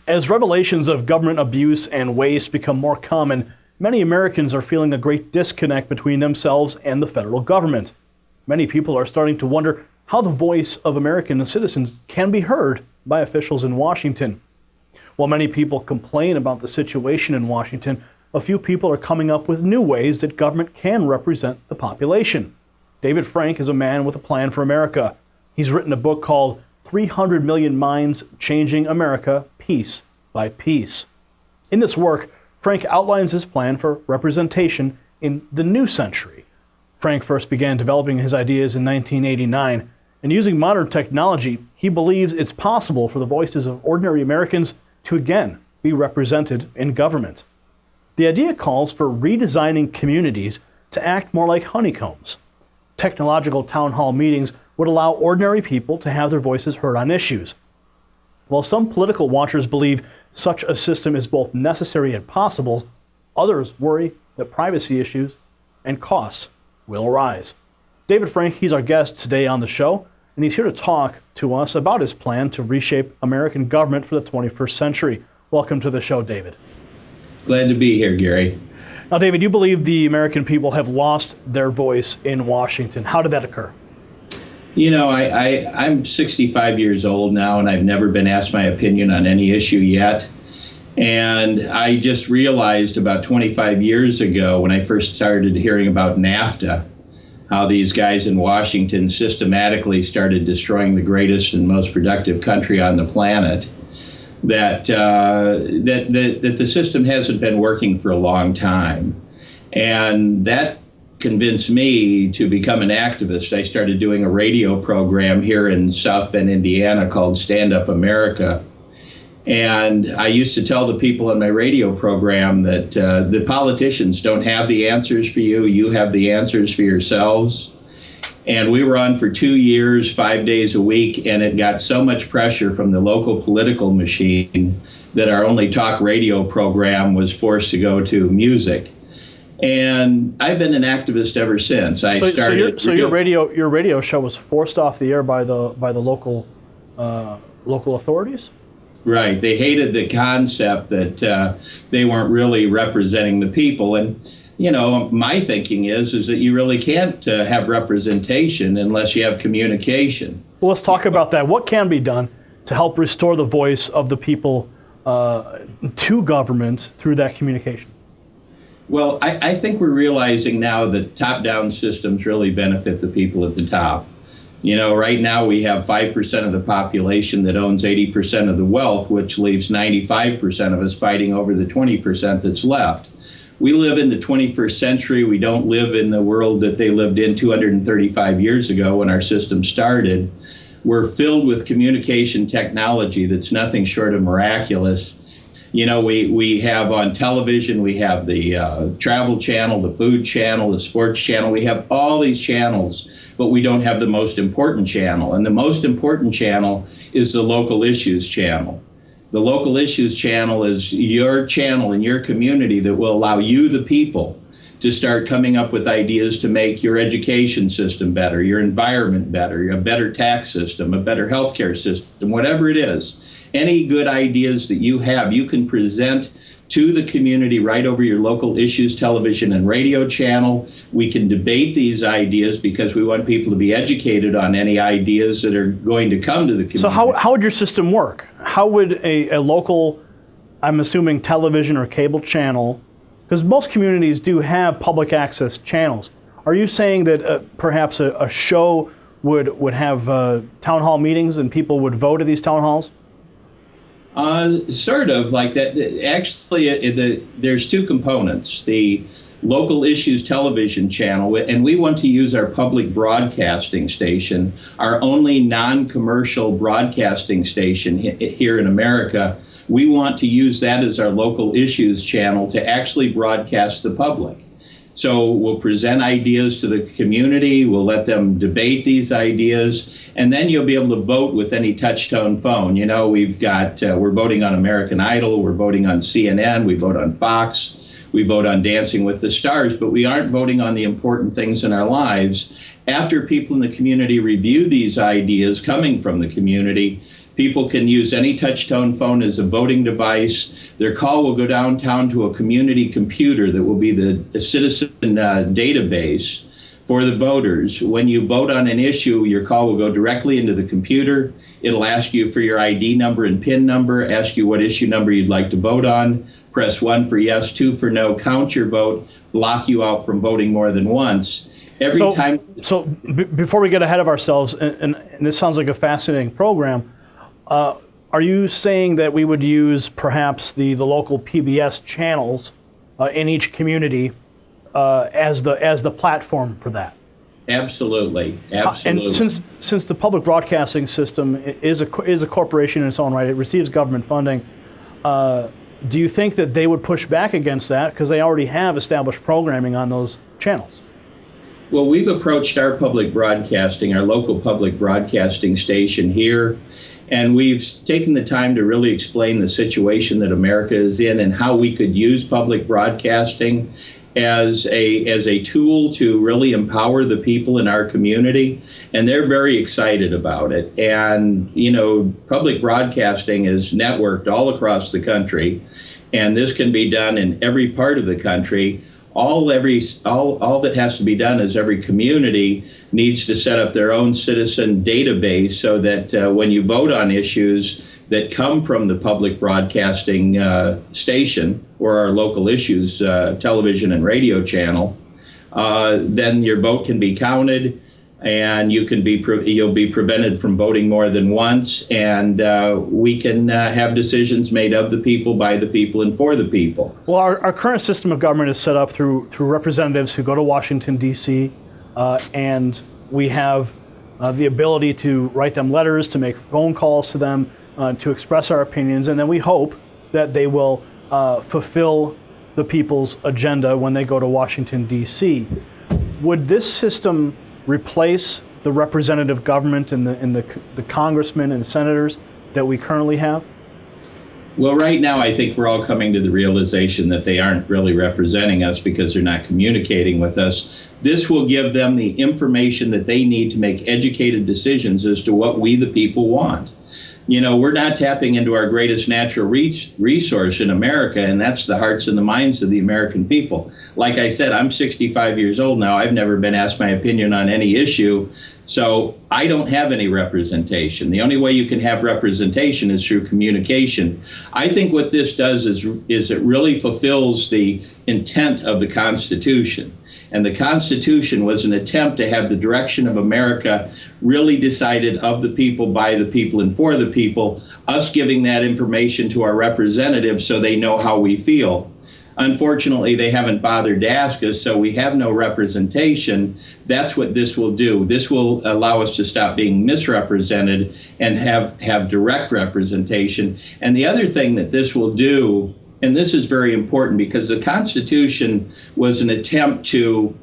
As revelations of government abuse and waste become more common, many Americans are feeling a great disconnect between themselves and the federal government. Many people are starting to wonder how the voice of American citizens can be heard by officials in Washington. While many people complain about the situation in Washington, a few people are coming up with new ways that government can represent the population. David Frank is a man with a plan for America. He's written a book called 300 Million Minds Changing America Piece by Piece. In this work, Frank outlines his plan for representation in the new century. Frank first began developing his ideas in 1989, and using modern technology, he believes it's possible for the voices of ordinary Americans to again be represented in government. The idea calls for redesigning communities to act more like honeycombs. Technological town hall meetings would allow ordinary people to have their voices heard on issues. While some political watchers believe such a system is both necessary and possible, others worry that privacy issues and costs will arise. David Frank, he's our guest today on the show, and he's here to talk to us about his plan to reshape American government for the 21st century. Welcome to the show, David. Glad to be here, Gary. Now, David, you believe the American people have lost their voice in Washington. How did that occur? You know, I'm 65 years old now, and I've never been asked my opinion on any issue yet. And I just realized about 25 years ago, when I first started hearing about NAFTA, how these guys in Washington systematically started destroying the greatest and most productive country on the planet, that the system hasn't been working for a long time. And that convinced me to become an activist. I started doing a radio program here in South Bend, Indiana called Stand Up America. And I used to tell the people on my radio program that the politicians don't have the answers for you. You have the answers for yourselves. And we were on for 2 years, 5 days a week, and it got so much pressure from the local political machine that our only talk radio program was forced to go to music. And I've been an activist ever since. So your radio show was forced off the air by the local authorities? Right. They hated the concept that they weren't really representing the people. And, you know, my thinking is that you really can't have representation unless you have communication. Well, let's talk about that. What can be done to help restore the voice of the people to government through that communication? Well, I think we're realizing now that top-down systems really benefit the people at the top. You know, right now we have 5% of the population that owns 80% of the wealth, which leaves 95% of us fighting over the 20% that's left. We live in the 21st century. We don't live in the world that they lived in 235 years ago when our system started. We're filled with communication technology that's nothing short of miraculous. You know, we have on television, we have the travel channel, the food channel, the sports channel. We have all these channels, but we don't have the most important channel. And the most important channel is the local issues channel. The local issues channel is your channel in your community that will allow you, the people, to start coming up with ideas to make your education system better, your environment better, a better tax system, a better healthcare system, whatever it is. Any good ideas that you have, you can present to the community right over your local issues television and radio channel. We can debate these ideas because we want people to be educated on any ideas that are going to come to the community. So how would your system work? How would a local, I'm assuming television or cable channel, because most communities do have public access channels. Are you saying that perhaps a show would have town hall meetings and people would vote at these town halls? Sort of like that. Actually, there's two components. The local issues television channel, and we want to use our public broadcasting station, our only non-commercial broadcasting station here in America. We want to use that as our local issues channel to actually broadcast the public. So we'll present ideas to the community, we'll let them debate these ideas, and then you'll be able to vote with any touch-tone phone. You know, we're voting on American Idol, we're voting on CNN, we vote on Fox, we vote on Dancing with the Stars, but we aren't voting on the important things in our lives. After people in the community review these ideas coming from the community, People can use any touch-tone phone as a voting device. Their call will go downtown to a community computer that will be the citizen database for the voters. When you vote on an issue, your call will go directly into the computer. It'll ask you for your ID number and PIN number, ask you what issue number you'd like to vote on. Press 1 for yes, 2 for no, count your vote, block you out from voting more than once. Before we get ahead of ourselves, and this sounds like a fascinating program, are you saying that we would use perhaps the local PBS channels in each community as the platform for that? Absolutely, absolutely. And since the public broadcasting system is a corporation in its own right, it receives government funding. Do you think that they would push back against that because they already have established programming on those channels? Well, we've approached our public broadcasting, our local public broadcasting station here, and we've taken the time to really explain the situation that America is in and how we could use public broadcasting as a tool to really empower the people in our community, and they're very excited about it. And you know, public broadcasting is networked all across the country, and this can be done in every part of the country. All that has to be done is every community needs to set up their own citizen database so that when you vote on issues that come from the public broadcasting station or our local issues television and radio channel, then your vote can be counted, and you'll be prevented from voting more than once, and we can have decisions made of the people, by the people, and for the people. Well, our current system of government is set up through representatives who go to Washington, D.C., and we have the ability to write them letters, to make phone calls to them, to express our opinions, and then we hope that they will fulfill the people's agenda when they go to Washington, D.C. Would this system replace the representative government and the congressmen and senators that we currently have? Well, right now, I think we're all coming to the realization that they aren't really representing us because they're not communicating with us. This will give them the information that they need to make educated decisions as to what we, the people, want. You know, we're not tapping into our greatest natural resource in America, and that's the hearts and the minds of the American people. Like I said, I'm 65 years old now. I've never been asked my opinion on any issue, so I don't have any representation. The only way you can have representation is through communication. I think what this does is it really fulfills the intent of the Constitution. And the Constitution was an attempt to have the direction of America really decided of the people, by the people, and for the people, us giving that information to our representatives so they know how we feel. Unfortunately, they haven't bothered to ask us, so we have no representation. That's what this will do. This will allow us to stop being misrepresented and have direct representation. And the other thing that this will do, and this is very important because the Constitution was an attempt to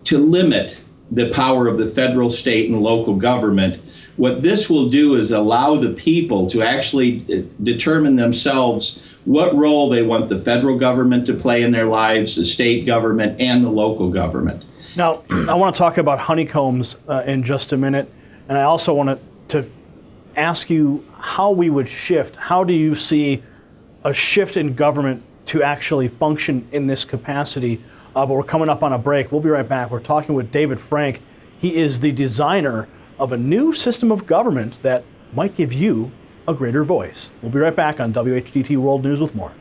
limit the power of the federal, state, and local government. What this will do is allow the people to actually determine themselves what role they want the federal government to play in their lives, the state government, and the local government. Now, I want to talk about honeycombs in just a minute, and I also want to ask you how we would shift. How do you see a shift in government to actually function in this capacity? But we're coming up on a break. We'll be right back. We're talking with David Frank. He is the designer of a new system of government that might give you a greater voice. We'll be right back on WHDT World News with more.